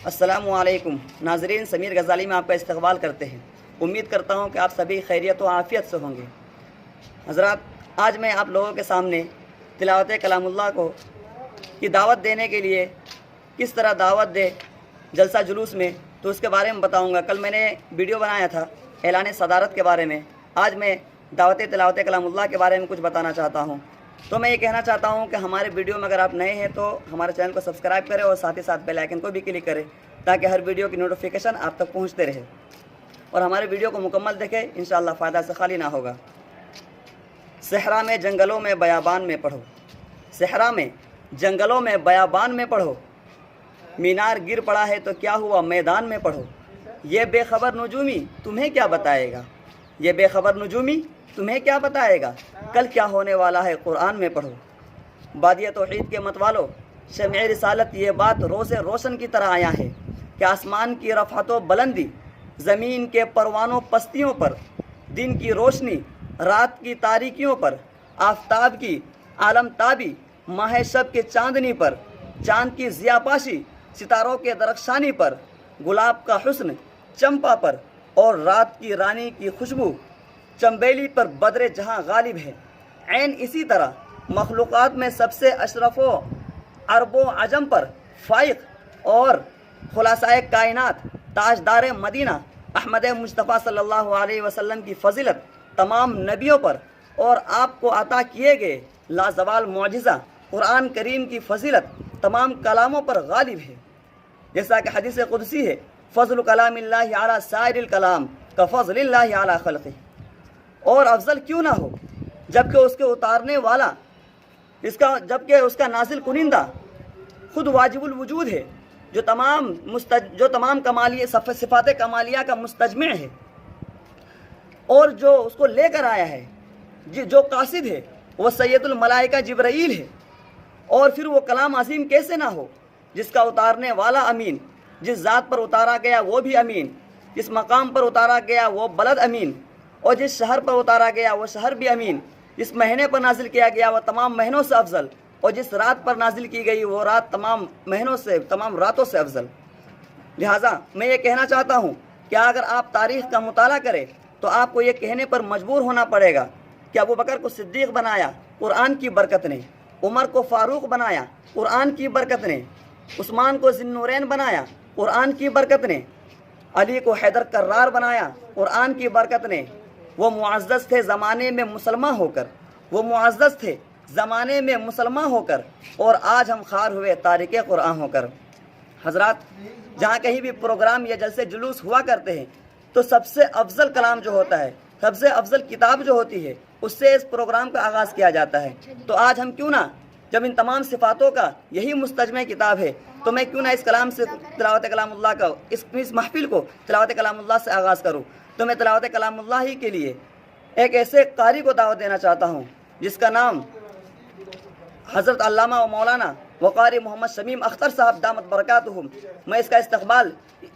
السلام علیکم ناظرین، سمیر غزالی میں آپ کا استقبال کرتے ہیں۔ امید کرتا ہوں کہ آپ سبھی خیریت و عافیت سے ہوں گے۔ حضرات، آج میں آپ لوگوں کے سامنے تلاوت کلام اللہ کی دعوت دینے کے لیے کس طرح دعوت دے جلسہ جلوس میں، تو اس کے بارے میں بتاؤں گا۔ کل میں نے ویڈیو بنایا تھا اعلان صدارت کے بارے میں، آج میں تلاوت کلام اللہ کے بارے میں کچھ بتانا چاہتا ہوں۔ تو میں یہ کہنا چاہتا ہوں کہ ہمارے ویڈیو میں اگر آپ نئے ہیں تو ہمارے چینل کو سبسکرائب کریں اور ساتھ ہی ساتھ بیل آئیکن کو بھی کلک کریں تاکہ ہر ویڈیو کی نوٹیفیکیشن آپ تک پہنچتے رہے اور ہمارے ویڈیو کو مکمل دیکھیں، انشاءاللہ فائدہ سے خالی نہ ہوگا۔ صحرا میں جنگلوں میں بیابان میں پڑھو، صحرا میں جنگلوں میں بیابان میں پڑھو، مینار گر پڑا ہے تو کیا ہوا میدان میں پڑھو، یہ بے خبر نجومی تمہیں کیا بتائے گا، یہ بے خبر نجومی تمہیں کیا بتائے گا، کل کیا ہونے والا ہے قرآن میں پڑھو۔ بادیہ توحید کے متوالو، شمع رسالت یہ بات روز روشن کی طرح آیا ہے کہ آسمان کی رفعت و بلندی، زمین کے پروانوں پستیوں پر، دن کی روشنی رات کی تاریکیوں پر، آفتاب کی عالم تابی ماہ شب کے چاندنی پر، چاند کی ضیاء پاشی ستاروں کے درخشانی پر، گلاب کا حسن چمپا پر اور رات کی رانی کی خوشبو چمبیلی پر بدر جہاں غالب ہے۔ عین اسی طرح مخلوقات میں سب سے اشرف و عرب و عجم پر فائق اور خلاصۂ کائنات تاجدار مدینہ احمد مصطفیٰ صلی اللہ علیہ وسلم کی فضیلت تمام نبیوں پر اور آپ کو عطا کیے گئے لازوال معجزہ قرآن کریم کی فضیلت تمام کلاموں پر غالب ہے۔ جیسا کہ حدیث قدسی ہے، فضل کلام اللہ علی سائر الکلام کفضل اللہ علی خلقہ، اور افضل کیوں نہ ہو جبکہ اس کے اتارنے والا جبکہ اس کا نازل کنندہ خود واجب الوجود ہے، جو تمام صفات کمالیہ کا مستجمع ہے، اور جو اس کو لے کر آیا ہے، جو قاصد ہے وہ سید الملائکہ جبرائیل ہے۔ اور پھر وہ کلام عظیم کیسے نہ ہو جس کا اتارنے والا امین، جس ذات پر اتارا گیا وہ بھی امین، جس مقام پر اتارا گیا وہ بلد امین، اور جس شہر پر اتارا گیا وہ شہر بھی امین، جس مہینے پر نازل کیا گیا وہ تمام مہینوں سے افضل، اور جس رات پر نازل کی گئی وہ رات تمام راتوں سے افضل۔ لہٰذا میں یہ کہنا چاہتا ہوں کہ اگر آپ تاریخ کا مطالعہ کریں تو آپ کو یہ کہنے پر مجبور ہونا پڑے گا کہ ابو بکر کو صدیق بنایا قرآن کی برکت نے، عمر کو فاروق بنایا قرآن کی برکت نے، عثمان کو ذی النورین بنایا قرآن کی برکت نے، علی کو حیدر کرار بنایا قرآن کی برکت نے۔ وہ معزز تھے زمانے میں مسلمان ہو کر، وہ معزز تھے زمانے میں مسلمان ہو کر، اور آج ہم خوار ہوئے تارک قرآن ہو کر۔ حضرات، جہاں کہیں بھی پروگرام یا جلسے جلوس ہوا کرتے ہیں تو سب سے افضل کلام جو ہوتا ہے، سب سے افضل کتاب جو ہوتی ہے، اس سے اس پروگرام کا آغاز کیا جاتا ہے۔ تو آج ہم کیوں نہ، جب ان تمام صفاتوں کا یہی مستجمع کتاب ہے، تو میں کیوں نہ اس کلام سے تلاوت کلام اللہ کا اس محفل کو تلاوت کلام اللہ سے آغاز کروں۔ تو میں تلاوت کلام اللہ ہی کے لیے ایک ایسے قاری کو دعوت دینا چاہتا ہوں جس کا نام حضرت علامہ و مولانا وقاری محمد شمیم اختر صاحب دامت برکاتہم۔ میں اس کا استقبال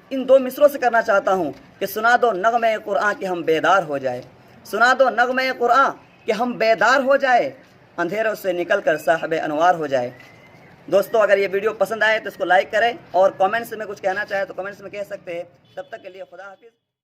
ان دو مصروں سے کرنا چاہتا ہوں کہ سنا دو نغمے قرآن کہ ہم بیدار ہو جائے، سنا دو نغمے قرآن کہ ہم بیدار ہو جائے، اندھیروں سے نکل کر صاحب انوار ہو جائے۔ دوستو، اگر یہ ویڈیو پسند آئے تو اس کو لائک کریں، اور کامنٹس میں کچھ کہنا چاہے تو کامنٹس میں کہہ سکتے ہیں۔ تب تک کے لیے خدا حافظ۔